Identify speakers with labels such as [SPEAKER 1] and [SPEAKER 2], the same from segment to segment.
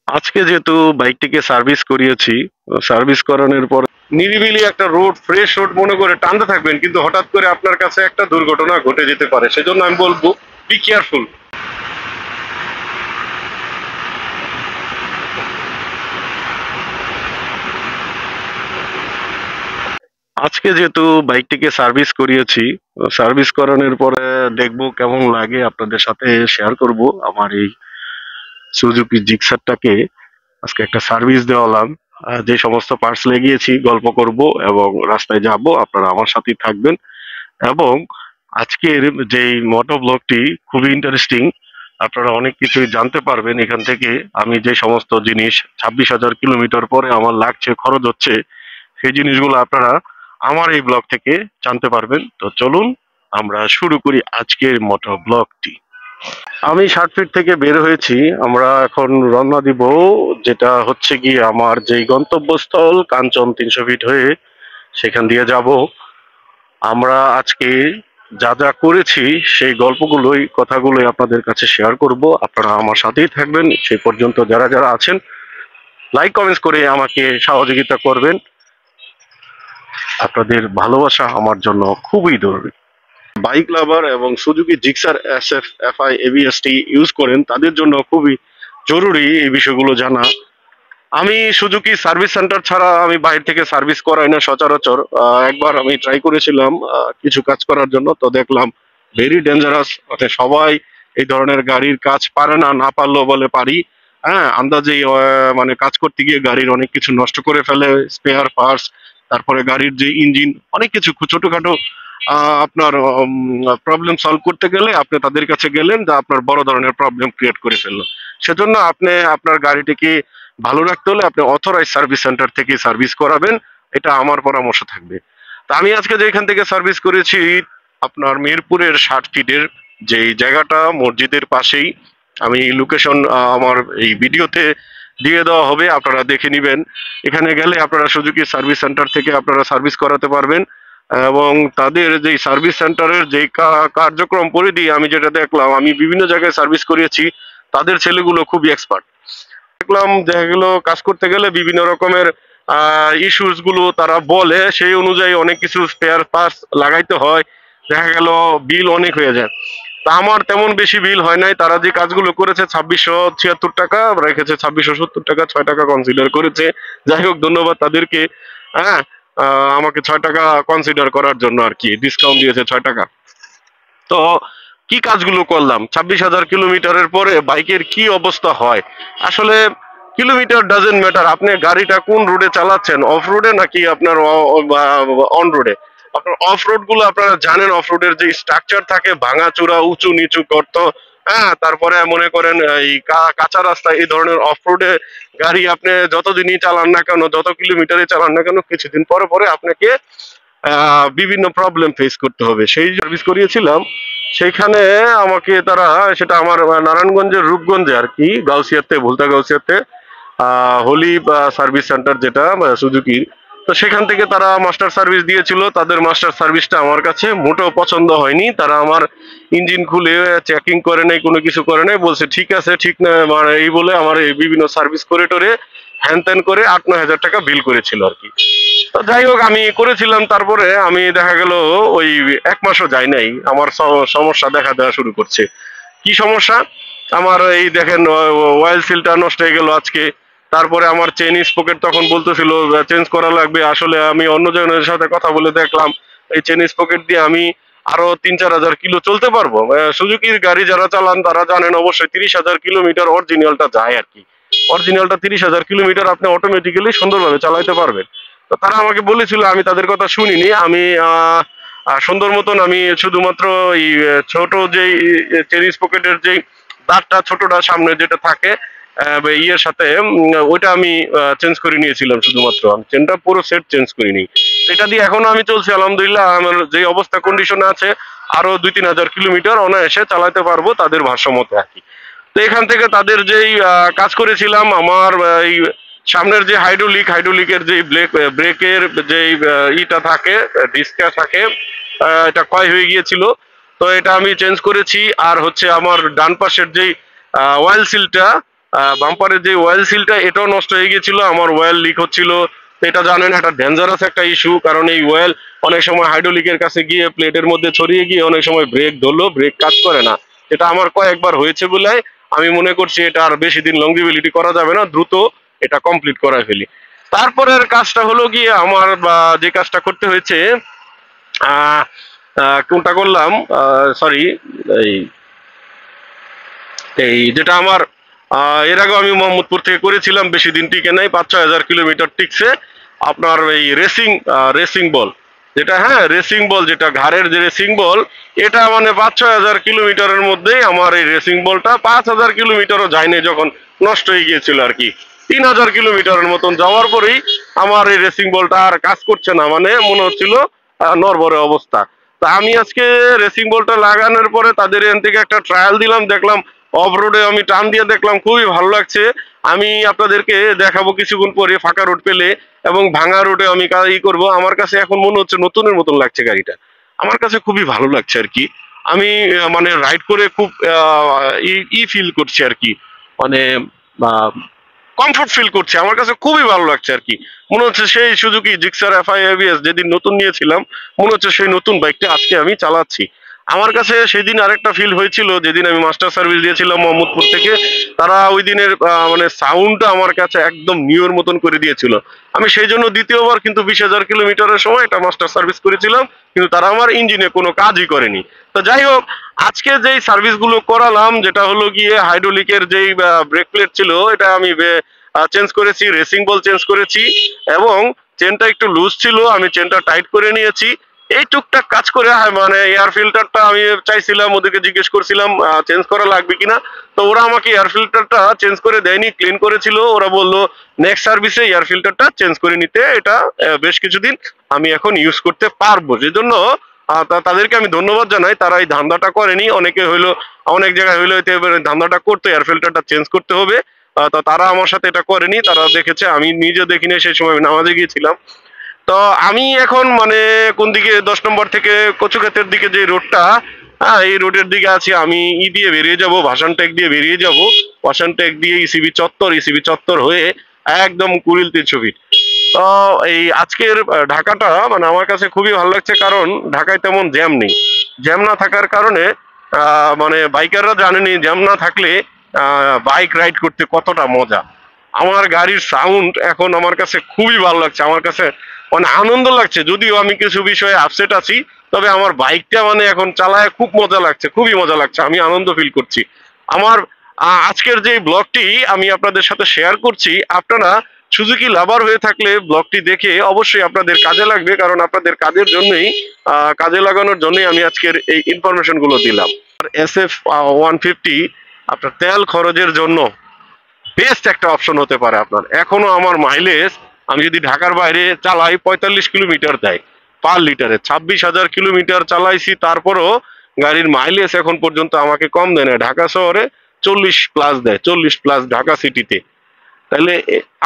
[SPEAKER 1] আজকে যেহেতু বাইকটিকে সার্ভিস করিয়েছি, সার্ভিস করানোর পর নিরিবিলি একটা রোড, ফ্রেশ রোড মনে করে টানতে থাকবেন, কিন্তু হঠাৎ করে আপনার কাছে একটা দুর্ঘটনা ঘটে যেতে পারে। সেজন্য আমি বলবো বি কেয়ারফুল। আজকে যেহেতু বাইকটিকে সার্ভিস করিয়েছি, সার্ভিস করানোর পরে দেখবো কেমন লাগে, আপনাদের সাথে শেয়ার করব আমার এই সুজুকি জিক্সারটাকে। আজকে একটা সার্ভিস দেওয়ালাম, যে সমস্ত পার্টস লেগিয়েছি গল্প করব এবং রাস্তায় যাব, আপনারা আমার সাথেই থাকবেন। এবং আজকের যেই মোটো ব্লগটি খুবই ইন্টারেস্টিং, আপনারা অনেক কিছুই জানতে পারবেন এখান থেকে। আমি যে সমস্ত জিনিস 26,000 কিলোমিটার পরে আমার লাগছে, খরচ হচ্ছে, সেই জিনিসগুলো আপনারা আমার এই ব্লগ থেকে জানতে পারবেন। তো চলুন আমরা শুরু করি আজকের মোটো ব্লগটি। আমি 60 ফিট থেকে বের হয়েছি, আমরা এখন রওনা দিব, যেটা হচ্ছে গিয়ে আমার যেই গন্তব্যস্থল কাঞ্চন 300 ফিট হয়ে, সেখান দিয়ে যাব। আমরা আজকে যা যা করেছি সেই গল্পগুলোই, কথাগুলোই আপনাদের কাছে শেয়ার করব। আপনারা আমার সাথেই থাকবেন সেই পর্যন্ত। যারা যারা আছেন লাইক কমেন্টস করে আমাকে সহযোগিতা করবেন। আপনাদের ভালোবাসা আমার জন্য খুবই জরুরি। বাইক লাভার এবং সুজুকি জিক্সার এসএফ এফআই এবিএসটি ইউজ করেন, তাদের জন্য খুবই জরুরি এই বিষয়গুলো জানা। আমি সুজুকি সার্ভিস সেন্টার ছাড়া আমি বাইরে থেকে সার্ভিস করাই না সচরাচর। একবার আমি ট্রাই করেছিলাম কিছু কাজ করার জন্য, তো দেখলাম ভেরি ডেঞ্জারাস। মানে সবাই এই ধরনের গাড়ির কাজ পারে না, না পারলেও বলে পারি। হ্যাঁ, আন্দাজে মানে কাজ করতে গিয়ে গাড়ির অনেক কিছু নষ্ট করে ফেলে, স্পেয়ার পার্টস, তারপরে গাড়ির যে ইঞ্জিন, অনেক কিছু ছোটখাটো আপনার প্রবলেম সলভ করতে গেলে আপনি তাদের কাছে গেলেন, যা আপনার বড় ধরনের প্রবলেম ক্রিয়েট করে ফেললো। সেজন্য আপনি আপনার গাড়িটিকে ভালো রাখতে হলে আপনি অথরাইজ সার্ভিস সেন্টার থেকে সার্ভিস করাবেন, এটা আমার পরামর্শ থাকবে। তো আমি আজকে যেখান থেকে সার্ভিস করেছি, আপনার মিরপুরের 60 ফিটের যে জায়গাটা মসজিদের পাশেই। আমি লোকেশন আমার এই ভিডিওতে দিয়ে দেওয়া হবে, আপনারা দেখে নেবেন। এখানে গেলে আপনারা সুজুকি সার্ভিস সেন্টার থেকে আপনারা সার্ভিস করাতে পারবেন। এবং তাদের যে সার্ভিস সেন্টারের যে কার্যক্রম পরিধি আমি যেটা দেখলাম, আমি বিভিন্ন জায়গায় সার্ভিস করিয়েছি, তাদের ছেলেগুলো খুবই এক্সপার্ট। দেখলাম, দেখা গেল কাজ করতে গেলে বিভিন্ন রকমের ইস্যুস গুলো তারা বলে, সেই অনুযায়ী অনেক কিছু স্পেয়ার পার্টস লাগাইতে হয়। দেখা গেল বিল অনেক হয়ে যায়। তা আমার তেমন বেশি বিল হয় নাই। তারা যে কাজগুলো করেছে 2676 টাকা রেখেছে, 2670 টাকা, 6 টাকা কনসিডার করেছে। যাই হোক, ধন্যবাদ তাদেরকে। হ্যাঁ, আমাকে 6 টাকা কনসিডার করার জন্য আর কি ডিসকাউন্ট দিয়েছে 6 টাকা। তো কি কাজগুলো করলাম, 26,000 কিলোমিটারের পরে বাইকের কি অবস্থা হয় আসলে। কিলোমিটার ডাজেন্ট ম্যাটার, আপনি গাড়িটা কোন রোডে চালাচ্ছেন, অফ রোডে নাকি আপনার অন রোডে। আপনার অফ রোড গুলো আপনারা জানেন, অফ রোডের যে স্ট্রাকচার থাকে, ভাঙাচোরা, উঁচু নিচু গর্ত। হ্যাঁ, তারপরে মনে করেন এই কাঁচা রাস্তা, এই ধরনের অফ রোডে গাড়ি আপনি যতদিনই চালান না কেন, যত কিলোমিটারে চালান না কেন, কিছুদিন পরে পরে আপনাকে বিভিন্ন প্রবলেম ফেস করতে হবে। সেই সার্ভিস করিয়েছিলাম সেইখানে আমাকে তারা, সেটা আমার নারায়ণগঞ্জের রূপগঞ্জে আর কি, গাউসিয়াতে, ভুলতা গাউসিয়াতে হোলি সার্ভিস সেন্টার যেটা সুজুকির। তো সেখান থেকে তারা মাস্টার সার্ভিস দিয়েছিল। তাদের মাস্টার সার্ভিসটা আমার কাছে মোটেও পছন্দ হয়নি। তারা আমার ইঞ্জিন খুলে চেকিং করে নাই, কোনো কিছু করে নাই, বলছে ঠিক আছে ঠিক না, মানে এই বলে আমার এই বিভিন্ন সার্ভিস করে টোরে হ্যান ত্যান করে 8-9 হাজার টাকা বিল করেছিল আর কি। তো যাই হোক, আমি করেছিলাম। তারপরে আমি দেখা গেল ওই 1 মাসও যায় নাই, আমার সমস্যা দেখা দেওয়া শুরু করছে। কি সমস্যা? আমার এই দেখেন অয়েল সিলটা নষ্ট হয়ে গেল আজকে। তারপরে আমার চেন স্পকেট তখন বলতেছিল চেঞ্জ করা লাগবে। আসলে আমি অন্য জনের সাথে কথা বলে দেখলাম এই চেন স্পকেট দিয়ে আমি আরো 3-4 হাজার কিলো চলতে পারবো। সুজুকির গাড়ি যারা চালান তারা জানেন অবশ্যই 30,000 কিলোমিটার অরিজিনালটা যায় আর কি। অরিজিনালটা 30,000 কিলোমিটার আপনি অটোমেটিক্যালি সুন্দরভাবে চালাইতে পারবেন। তো তারা আমাকে বলেছিল, আমি তাদের কথা শুনিনি। আমি সুন্দর মতন আমি শুধুমাত্র এই ছোট যেই চেরিস পকেটের যেই দাঁতটা ছোটটা সামনে যেটা থাকে ইয়ের সাথে, ওইটা আমি চেঞ্জ করে নিয়েছিলাম শুধুমাত্র। আমি চেনটা পুরো সেট চেঞ্জ করিনি। এটা দিয়ে এখনো আমি চলছি আলহামদুলিল্লাহ। আমার যে অবস্থা কন্ডিশনে আছে, আরো 2-3 হাজার কিলোমিটার অনায়াসে চালাতে পারবো তাদের ভারসাম্যতে আর কি। তো এখান থেকে তাদের যেই কাজ করেছিলাম, আমার এই সামনের যে হাইড্রোলিকের যে ব্রেকের যে ইটা থাকে, ডিস্কটা থাকে, এটা ক্ষয় হয়ে গিয়েছিল। তো এটা আমি চেঞ্জ করেছি। আর হচ্ছে আমার ডান পাশের যেই অয়েল সিলটা, বাম্পারের যে অয়েল সিলটা এটাও নষ্ট হয়ে গিয়েছিল, আমার অয়েল লিক হচ্ছিল। তো এটা জানেন একটা ডেঞ্জারাস একটা ইস্যু, কারণ এই অয়েল অনেক সময় হাইড্রোলিকের কাছে গিয়ে প্লেটের মধ্যে ছড়িয়ে গিয়ে অনেক সময় ব্রেক ধরলো, ব্রেক কাজ করে না। এটা আমার কয়েকবার হয়েছে বলে আমি মনে করছি এটা আর বেশি দিন লংজিবিলিটি করা যাবে না, দ্রুত এটা কমপ্লিট করা ফেলি। তারপরের কাজটা হলো গিয়ে আমার বা যে কাজটা করতে হয়েছে, আহ কোনটা করলাম, সরি, এই এই যেটা আমার এর আগে আমি মোহাম্মদপুর থেকে করেছিলাম, বেশি দিন টিকে নাই, 5-6 হাজার কিলোমিটার টিকছে। আপনার এই রেসিং রেসিং বল যেটা, হ্যাঁ রেসিং বল যেটা ঘাড়ের যে রেসিং বল, এটা মানে 5-6 হাজার কিলোমিটারের মধ্যেই আমার এই রেসিং বলটা 5 হাজার কিলোমিটারও যায়নি যখন নষ্ট হয়ে গিয়েছিল আর কি। 3 হাজার কিলোমিটারের মতন যাওয়ার পরেই আমার এই রেসিং বলটা আর কাজ করছে না, মানে মনে হচ্ছিল নড়বড়ে অবস্থা। তা আমি আজকে রেসিং বলটা লাগানোর পরে তাদের এখান থেকে একটা ট্রায়াল দিলাম, দেখলাম অফ রোডে আমি টান দিয়ে দেখলাম, খুবই ভালো লাগছে। আমি আপনাদেরকে দেখাবো কিছুক্ষণ পরে ফাঁকা রোড পেলে, এবং ভাঙা রোডে আমি করব। আমার কাছে এখন মনে হচ্ছে নতুনের মতন লাগছে গাড়িটা, আমার কাছে খুবই ভালো লাগছে আর কি। আমি মানে রাইড করে খুব ফিল করছি আর কি, মানে কমফোর্ট ফিল করছি, আমার কাছে খুবই ভালো লাগছে আর কি। মনে হচ্ছে সেই সুজুকি জিক্সার এফআই এবিএস যেদিন নতুন নিয়েছিলাম, মনে হচ্ছে সেই নতুন বাইকটা আজকে আমি চালাচ্ছি। আমার কাছে সেদিন আরেকটা ফিল হয়েছিল, যেদিন আমি মাস্টার সার্ভিস দিয়েছিলাম মোহাম্মদপুর থেকে, তারা ওই দিনের মানে সাউন্ডটা আমার কাছে একদম নিউর মতন করে দিয়েছিল। আমি সেই জন্য দ্বিতীয়বার কিন্তু 20,000 কিলোমিটারের সময় এটা মাস্টার সার্ভিস করেছিলাম, কিন্তু তারা আমার ইঞ্জিনে কোনো কাজই করেনি। তো যাই হোক, আজকে যেই সার্ভিসগুলো করালাম, যেটা হলো গিয়ে হাইড্রোলিকের যেই ব্রেক প্লেট ছিল এটা আমি চেঞ্জ করেছি, রেসিং বল চেঞ্জ করেছি, এবং চেনটা একটু লুজ ছিল, আমি চেনটা টাইট করে নিয়েছি। এই টুকটাক কাজ করে মানে এয়ার ফিল্টারটা আমি চাইছিলাম, ওদেরকে জিজ্ঞেস করছিলাম চেঞ্জ করা লাগবে কিনা। তো ওরা আমাকে এয়ার ফিল্টারটা চেঞ্জ করে দেয়নি, ক্লিন করেছিল। ওরা বললো নেক্সট সার্ভিসে এয়ার ফিল্টারটা চেঞ্জ করে নিতে, এটা বেশ কিছুদিন আমি এখন ইউজ করতে পারবো। যেজন্য তাদেরকে আমি ধন্যবাদ জানাই, তারা এই ধান্দাটা করেনি। অনেকে হইলো, অনেক জায়গায় হইলো ধান্দাটা করতে এয়ার ফিল্টারটা চেঞ্জ করতে হবে, তো তারা আমার সাথে এটা করেনি। তারা দেখেছে, আমি নিজে দেখিনি, সেই সময় নামাজে গিয়েছিলাম। তো আমি এখন মানে কোন দিকে 10 নম্বর থেকে কচুক্ষেতের দিকে যে রোডটা, হ্যাঁ এই রোডের দিকে আছি আমি। দিয়ে বেরিয়ে যাব, ভাসানটেক দিয়ে বেরিয়ে যাব, ভাসানটেক দিয়ে ইসিবি চত্বর হয়ে একদম কুড়িল 300 ফিট। তো এই আজকের ঢাকাটা মানে আমার কাছে খুবই ভালো লাগছে, কারণ ঢাকায় তেমন জ্যাম নেই। জ্যাম না থাকার কারণে মানে বাইকাররা জানেনি জ্যাম না থাকলে বাইক রাইড করতে কতটা মজা। আমার গাড়ির সাউন্ড এখন আমার কাছে খুবই ভালো লাগছে, আমার কাছে মানে আনন্দ লাগছে। যদিও আমি কিছু বিষয়ে আপসেট আছি, তবে আমার বাইকটা মানে এখন চালায় খুব মজা লাগছে, খুবই মজা লাগছে, আমি আনন্দ ফিল করছি। আমার আজকের যে ব্লগটি আমি আপনাদের সাথে শেয়ার করছি, আপনারা সুজুকি লাভার হয়ে থাকলে ব্লগটি দেখে অবশ্যই আপনাদের কাজে লাগবে, কারণ আপনাদের কাজের জন্যই কাজে লাগানোর জন্যই আমি আজকের এই ইনফরমেশন গুলো দিলাম। SF 150 আপনার তেল খরচের জন্য বেস্ট একটা অপশন হতে পারে আপনার। এখনো আমার মাইলেজ আমি যদি ঢাকার বাইরে চালাই 45 কিলোমিটার দেয় পার লিটারে। 26,000 কিলোমিটার চালাইছি, তারপরও গাড়ির মাইলেজ এখন পর্যন্ত আমাকে কম দেয় না। ঢাকা শহরে 40+ দেয়, 40+ ঢাকা সিটিতে। তাহলে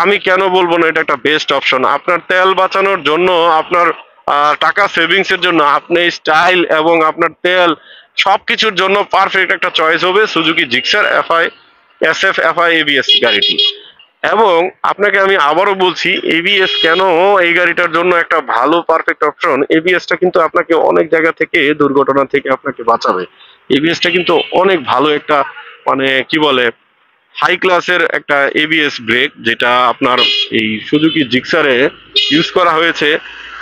[SPEAKER 1] আমি কেন বলবো না এটা একটা বেস্ট অপশন আপনার তেল বাঁচানোর জন্য, আপনার টাকা সেভিংস এর জন্য, আপনি স্টাইল এবং আপনার তেল সবকিছুর জন্য পারফেক্ট একটা চয়েস হবে Suzuki Gixxer SF FI ABS গাড়িটি। এবং আপনাকে আমি আবারও বলছি, এবিএস কেন এই গাড়িটার জন্য একটা ভালো পারফেক্ট অপশন। এবিএসটা কিন্তু আপনাকে অনেক জায়গা থেকে, দুর্ঘটনা থেকে আপনাকে বাঁচাবে। এবিএসটা কিন্তু অনেক ভালো একটা মানে কি বলে হাই ক্লাসের একটা এবিএস ব্রেক, যেটা আপনার এই সুজুকি জিক্সারে ইউজ করা হয়েছে।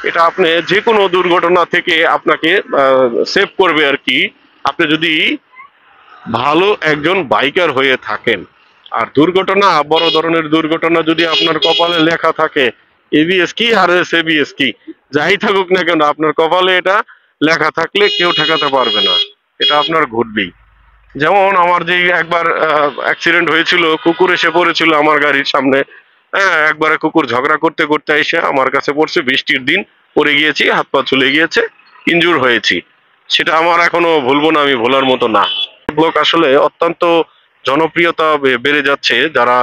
[SPEAKER 1] এটা আপনি যে কোনো দুর্ঘটনা থেকে আপনাকে সেভ করবে আর কি, আপনি যদি ভালো একজন বাইকার হয়ে থাকেন। আর দুর্ঘটনা, বড় ধরনের দুর্ঘটনা যদি আপনার কপালে লেখা থাকে এবিএস কি আর এবিএস কি, যাই থাকুক না কেন, আপনার কপালে এটা লেখা থাকলে কেউ ঠেকাতে পারবে না, এটা আপনার ঘটবেই। যেমন আমার যে একবার অ্যাক্সিডেন্ট হয়েছিল, কুকুর এসে পড়েছিল আমার গাড়ির সামনে। হ্যাঁ, একবারে কুকুর ঝগড়া করতে করতে এসে আমার কাছে পড়ছে, বৃষ্টির দিন পড়ে গিয়েছি, হাত পা চলে গিয়েছে, ইনজুর হয়েছি। সেটা আমার এখনো ভুলবো না, আমি ভোলার মতো না। ব্লগ আসলে অত্যন্ত জনপ্রিয়তা বেড়ে যাচ্ছে। যারা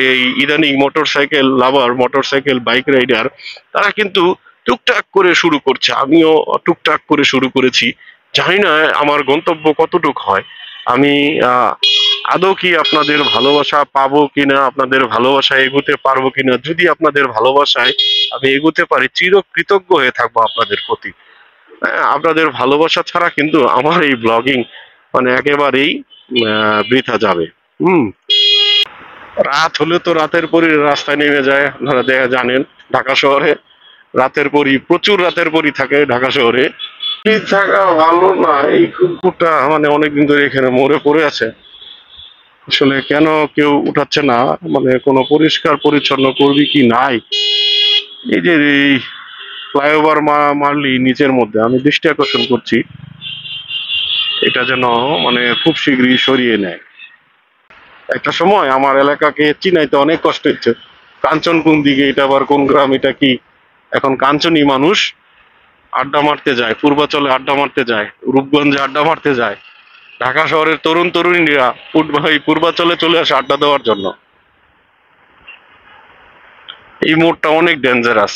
[SPEAKER 1] এই ইদানিং মোটরসাইকেল লাভার, মোটরসাইকেল বাইক রাইডার, তারা কিন্তু টুকটাক করে শুরু করছে। আমিও টুকটাক করে শুরু করেছি, জানি না আমার গন্তব্য কতটুক হয়। আমি আদৌ কি আপনাদের ভালোবাসা পাবো কিনা, আপনাদের ভালোবাসা এগোতে পারবো কিনা। যদি আপনাদের ভালোবাসায় আমি এগোতে পারি, চিরকৃতজ্ঞ হয়ে থাকবো আপনাদের প্রতি। হ্যাঁ, আপনাদের ভালোবাসা ছাড়া কিন্তু আমার এই ব্লগিং মানে একেবারেই বৃথা যাবে। হুম। রাত হলে তো রাতের পরই রাস্তায় নেমে যায়, আপনারা জানেন ঢাকা শহরে রাতের পরই, প্রচুর রাতের পরই থাকে ঢাকা শহরে। এই থাকা ভালো না, এই কুকুরটা মানে অনেকদিন ধরে এখানে মরে পড়ে আছে। আসলে কেন কেউ উঠাচ্ছে না, মানে কোনো পরিষ্কার পরিচ্ছন্ন করবি কি নাই। এই যে এই ফ্লাইওভার মারলি নিচের মধ্যে, আমি দৃষ্টি আকর্ষণ করছি এটা যেন মানে খুব শীঘ্রই সরিয়ে নেয়। একটা সময় আমার এলাকাকে চিনাইতে অনেক কষ্ট হচ্ছে, কাঞ্চন কোন দিকে, এটা আবার কোন গ্রাম, এটা কি। এখন কাঞ্চনই মানুষ আড্ডা মারতে যায়, পূর্বাচলে আড্ডা মারতে যায়, রূপগঞ্জে আড্ডা মারতে যায়। ঢাকা শহরের তরুণ তরুণীরা পূর্বাচলে চলে আসে আড্ডা দেওয়ার জন্য। এই মোড়টা অনেক ডেঞ্জারাস,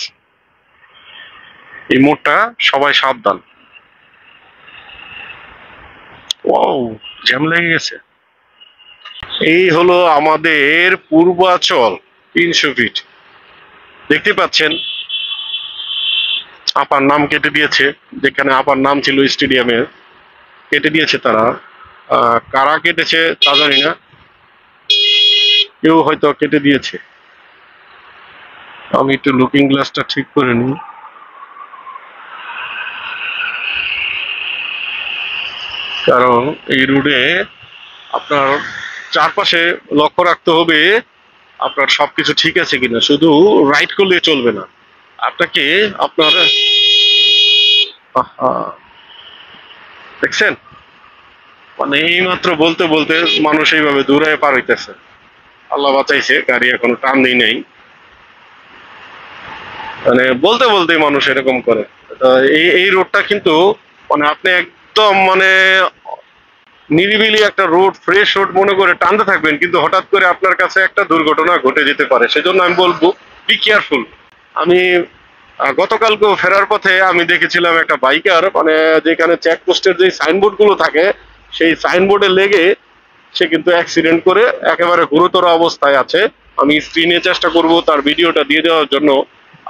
[SPEAKER 1] এই মোড়টা সবাই সাবধান। ওয়াও, জ্যাম লেগে গেছে। এই হলো আমাদের পূর্বাচল 300 ফিট। দেখতে পাচ্ছেন আপার নাম কেটে দিয়েছে, যেখানে আপার নাম ছিল স্টেডিয়ামের, কেটে দিয়েছে তারা। কারা কেটেছে তা জানি না, কেউ হয়তো কেটে দিয়েছে। আমি একটু লুকিং গ্লাসটা ঠিক করে নিই। কারণ এই রোডে আপনার চারপাশে লক্ষ্য রাখতে হবে আপনার সবকিছু ঠিক আছে কিনা, শুধু রাইট করলে চলবে না। আপনাকে আপনার আহা, দেখছেন মানে এই মাত্র বলতে বলতে মানুষ এইভাবে দূরে পার হইতেছে। আল্লাহ বাঁচাইছে, গাড়ি এখনো টান নেই নাই, মানে বলতে বলতে মানুষ এরকম করে। তো এই এই রোডটা কিন্তু মানে আপনি একদম মানে নিরিবিলি একটা রোড, ফ্রেশ রোড মনে করে টানতে থাকবেন, কিন্তু হঠাৎ করে আপনার কাছে একটা দুর্ঘটনা ঘটে যেতে পারে। সেজন্য আমি বলবো বি কেয়ারফুল। আমি গতকালকেও ফেরার পথে আমি দেখেছিলাম একটা বাইকার, মানে যেখানে চেকপোস্টের যে সাইনবোর্ড গুলো থাকে সেই সাইনবোর্ডে লেগে সে কিন্তু অ্যাক্সিডেন্ট করে একেবারে গুরুতর অবস্থায় আছে। আমি স্ক্রিনে চেষ্টা করব তার ভিডিওটা দিয়ে দেওয়ার জন্য।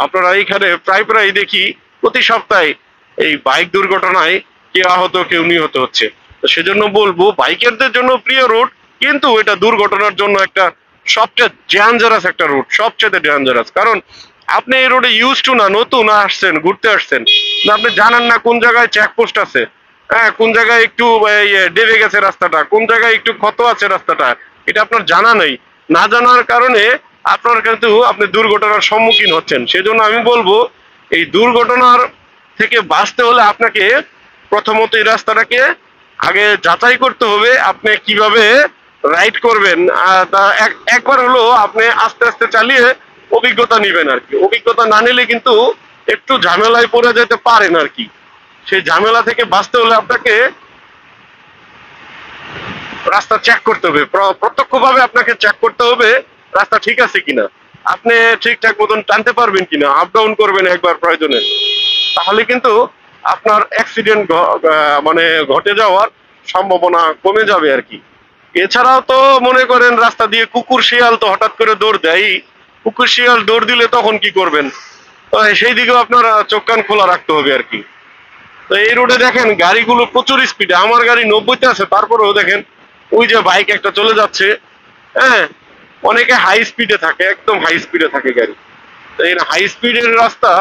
[SPEAKER 1] আপনারা এইখানে প্রায় প্রায় দেখি প্রতি সপ্তাহে এই বাইক দুর্ঘটনায় কেউ আহত কেউ নিহত হচ্ছে। তো সেজন্য বলবো বাইকারদের জন্য প্রিয় রুট, কিন্তু এটা দুর্ঘটনার জন্য একটা সবচেয়ে ডেঞ্জারাস একটা রুট, সবচেয়ে ডেঞ্জারাস। কারণ আপনি এই রোডে ইউজ টু না, নতুন আসছেন, ঘুরতে আসছেন না, আপনি জানেন না কোন জায়গায় চেকপোস্ট আছে, হ্যাঁ কোন জায়গায় একটু ডেবে গেছে রাস্তাটা, কোন জায়গায় একটু ক্ষত আছে রাস্তাটা, এটা আপনার জানা নেই। না জানার কারণে আপনার কিন্তু আপনি দুর্ঘটনার সম্মুখীন হচ্ছেন। সেজন্য আমি বলবো এই দুর্ঘটনার থেকে বাঁচতে হলে আপনাকে প্রথমত এই রাস্তাটাকে আগে যাচাই করতে হবে, আপনি কিভাবে রাইড করবেন। একবার হলো আপনি আস্তে আস্তে চালিয়ে অভিজ্ঞতা নিবেন আর কি। অভিজ্ঞতা না নিলে কিন্তু একটু ঝামেলায় পড়ে যেতে পারেন আর কি। সেই ঝামেলা থেকে বাঁচতে হলে আপনাকে রাস্তা চেক করতে হবে, প্রত্যক্ষভাবে আপনাকে চেক করতে হবে রাস্তা ঠিক আছে কিনা, আপনি ঠিকঠাক মতন টানতে পারবেন কিনা, আপ ডাউন করবেন একবার প্রয়োজনে, তাহলে কিন্তু আপনার অ্যাক্সিডেন্ট মানে ঘটে যাওয়ার সম্ভাবনা কমে যাবে আর কি। এছাড়াও তো মনে করেন রাস্তা দিয়ে কুকুর শিয়াল তো হঠাৎ করে দৌড় দেয়, কুকুর শিয়াল দৌড় দিলে তখন কি করবেন, তো সেই দিকেও আপনার চোখ কান খোলা রাখতে হবে আর কি। তো এই রোডে দেখেন গাড়িগুলো প্রচুর স্পিডে, আমার গাড়ি 90-তে আছে, তারপরেও দেখেন ওই যে বাইক একটা চলে যাচ্ছে। হ্যাঁ, অনেকে হাই স্পিডে থাকে, একদম হাই স্পিডে থাকে গাড়ি। তো এই হাই স্পিডের রাস্তা,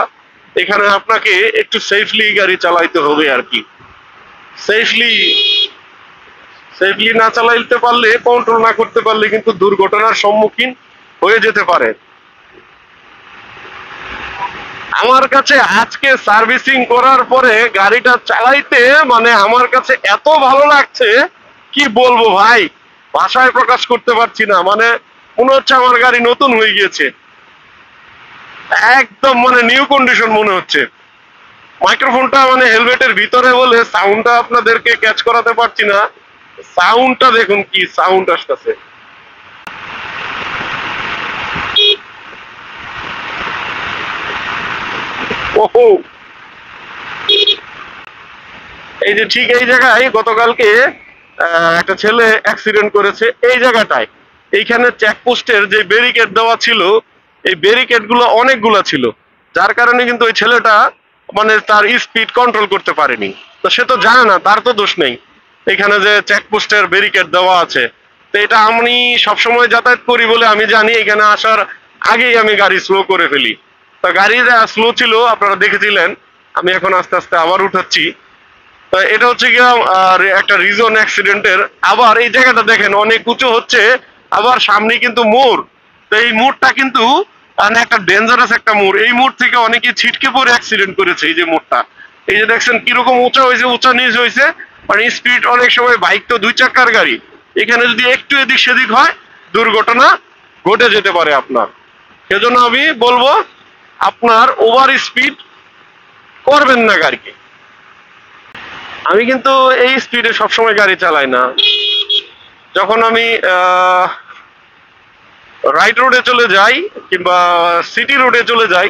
[SPEAKER 1] এখানে আপনাকে একটু সেফলি গাড়ি চালাইতে হবে আর কি। সেফলি সেফলি না চালাইতে পারলে, কন্ট্রোল না করতে পারলে কিন্তু দুর্ঘটনার সম্মুখীন হয়ে যেতে পারে। আমার কাছে আজকে সার্ভিসিং করার পরে গাড়িটা চালাইতে মানে আমার কাছে এত ভালো লাগছে, কি বলবো ভাই, ভাষায় প্রকাশ করতে পারছি না। মানে মনে হচ্ছে আমার গাড়ি নতুন হয়ে গিয়েছে, একদম মানে নিউ কন্ডিশন মনে হচ্ছে। মাইক্রোফোনটা মানে হেলমেটের ভিতরে বলে সাউন্ডটা আপনাদেরকে ক্যাচ করাতে পারছি না। সাউন্ডটা দেখুন কি সাউন্ড আসতেছে। ওহো, এই যে ঠিক এই জায়গায় গতকালকে একটা ছেলে অ্যাক্সিডেন্ট করেছে এই জায়গাটায়। এইখানে চেকপোস্টের যে ব্যারিকেড দেওয়া ছিল, এই ব্যারিকেড গুলো অনেকগুলো ছিল, যার কারণে কিন্তু ওই ছেলেটা মানে তার স্পিড কন্ট্রোল করতে পারেনি। তো সে তো জানে না, তার তো দোষ নেই এখানে যে চেকপোস্টের ব্যারিকেড দেওয়া আছে। তো এটা আমি সবসময় যাতায়াত করি বলে আমি জানি, এখানে আসার আগেই আমি গাড়ি স্লো করে ফেলি। তো গাড়ি স্লো ছিল আপনারা দেখেছিলেন, আমি এখন আস্তে আস্তে আবার উঠাচ্ছি। তো এটা হচ্ছে গিয়ে একটা রিজন অ্যাক্সিডেন্টের। আবার এই জায়গাটা দেখেন অনেক উঁচু হচ্ছে, আবার সামনে কিন্তু মোড়। তো এই মোড়টা কিন্তু মানে একটা ডেঞ্জারাস একটা মোড়। এই মোড় থেকে অনেকে ছিটকে পড়ে অ্যাক্সিডেন্ট করেছে। এই যে মোড়টা, এই যে দেখছেন কিরকম উঁচা হয়েছে, উঁচা নিচ হয়েছে, মানে স্পিড অনেক সময়, বাইক তো 2 চাকার গাড়ি, এখানে যদি একটু এদিক সেদিক হয় দুর্ঘটনা ঘটে যেতে পারে আপনার। সেজন্য আমি বলবো আপনার ওভার স্পিড করবেন না গাড়িকে। আমি কিন্তু এই স্পিডে সবসময় গাড়ি চালাই না। যখন আমি রাইট রোডে চলে যাই কিংবা সিটি রোডে চলে যাই,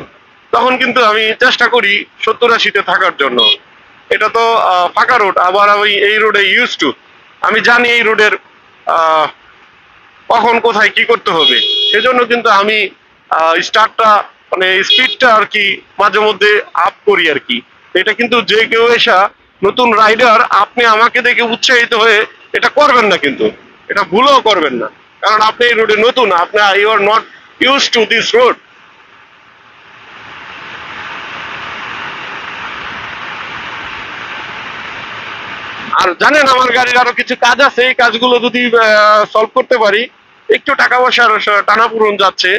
[SPEAKER 1] তখন কিন্তু আমি চেষ্টা করি 70-80-তে থাকার জন্য। এটা তো ফাঁকা রোড, আবার আমি এই রোডে ইউজ টু, আমি জানি এই রোডের কখন কোথায় কি করতে হবে। সেজন্য কিন্তু আমি স্টার্টটা মানে স্পিডটা আর কি মাঝে মধ্যে আপ করি আর কি। এটা কিন্তু যে কেউ এসা নতুন রাইডার আপনি আমাকে দেখে উৎসাহিত হয়ে এটা করবেন না, কিন্তু এটা ভুলও করবেন না, কারণ আপনি এই রোডে নতুন, আপনি you are not used to this road. আর জানেন আমার গাড়ির আরো কিছু কাজ আছে, এই কাজগুলো যদি সলভ করতে পারি, একটু টাকা পয়সার টানাপূরণ যাচ্ছে,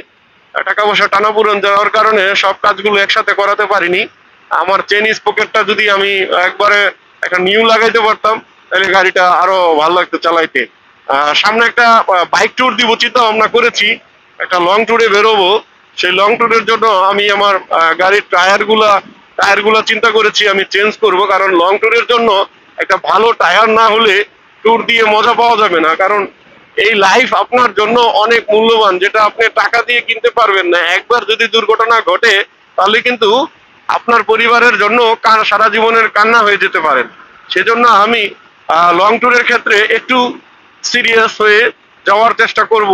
[SPEAKER 1] টাকা পয়সা টানাপূরণ যাওয়ার কারণে সব কাজগুলো একসাথে করাতে পারিনি। আমার চেন স্পকেটটা যদি আমি একবারে একটা নিউ লাগাইতে পারতাম, তাহলে গাড়িটা আরো ভালো লাগতো চালাইতে। সামনে একটা বাইক ট্যুর দিব চিন্তা ভাবনা করেছি, একটা লং ট্যুরে বেরোবো। সেই লং ট্যুরের জন্য আমি আমার গাড়ির টায়ারগুলা চিন্তা করেছি আমি চেঞ্জ করব, কারণ লং ট্যুরের জন্য একটা ভালো টায়ার না হলে ট্যুর দিয়ে মজা পাওয়া যাবে না। কারণ এই লাইফ আপনার জন্য অনেক মূল্যবান, যেটা আপনি টাকা দিয়ে কিনতে পারবেন না। একবার যদি দুর্ঘটনা ঘটে তাহলে কিন্তু আপনার পরিবারের জন্য সারা জীবনের কান্না হয়ে যেতে পারেন। সেজন্য আমি লং ট্যুরের ক্ষেত্রে একটু সিরিয়াস হয়ে যাওয়ার চেষ্টা করব।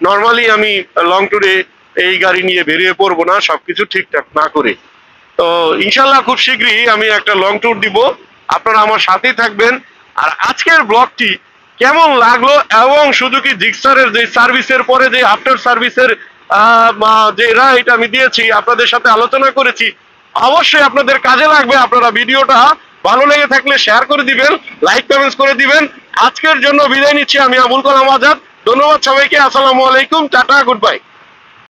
[SPEAKER 1] নর্মালি আমি লং ট্যুরে এই গাড়ি নিয়ে বেরিয়ে পড়বো না সবকিছু ঠিকঠাক না করে। তো ইনশাল্লাহ খুব শীঘ্রই আমি একটা লং ট্যুর দিব, আপনারা আমার সাথেই থাকবেন। আর আজকের ব্লগটি কেমন লাগলো এবং সুজুকি জিক্সারের যে সার্ভিসের পরে যে আফটার সার্ভিসের যে রাইড আমি দিয়েছি, আপনাদের সাথে আলোচনা করেছি, অবশ্যই আপনাদের কাজে লাগবে। আপনারা ভিডিওটা ভালো লেগে থাকলে শেয়ার করে দিবেন, লাইক কমেন্টস করে দিবেন। আজকের জন্য বিদায় নিচ্ছি, আমি আবুল কালাম আজাদ। ধন্যবাদ সবাইকে, আসসালামু আলাইকুম, টাটা, গুড বাই।